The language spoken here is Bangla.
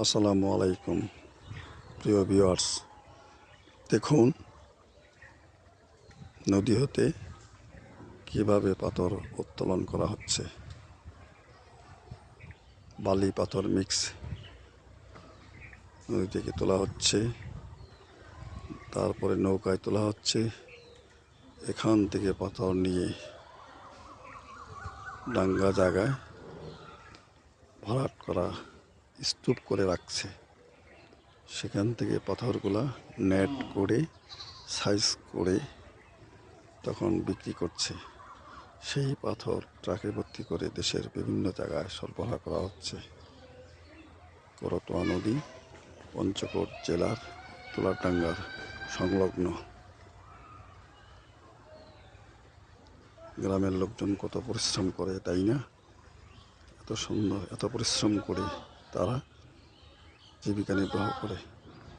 আসসালামু আলাইকুম প্রিয় ভিউয়ার্স, দেখুন নদী হতে কিভাবে পাথর উত্তোলন করা হচ্ছে। বালি পাথর মিক্স নদী থেকে তোলা হচ্ছে, তারপরে নৌকায় তোলা হচ্ছে। এখান থেকে পাথর নিয়ে ডাঙ্গা জায়গায় ভরাট করা স্তূপ করে রাখছে। সেখান থেকে পাথরগুলা নেট করে সাইজ করে তখন বিক্রি করছে। সেই পাথর ট্রাকে ভর্তি করে দেশের বিভিন্ন জায়গায় সরবরাহ করা হচ্ছে। করতোয়া নদী পঞ্চগড় জেলার তুলারডাঙ্গার সংলগ্ন। গ্রামের লোকজন কত পরিশ্রম করে, তাই না? এত সুন্দর, এত পরিশ্রম করে তারা জীবিকা নির্বাহ করে।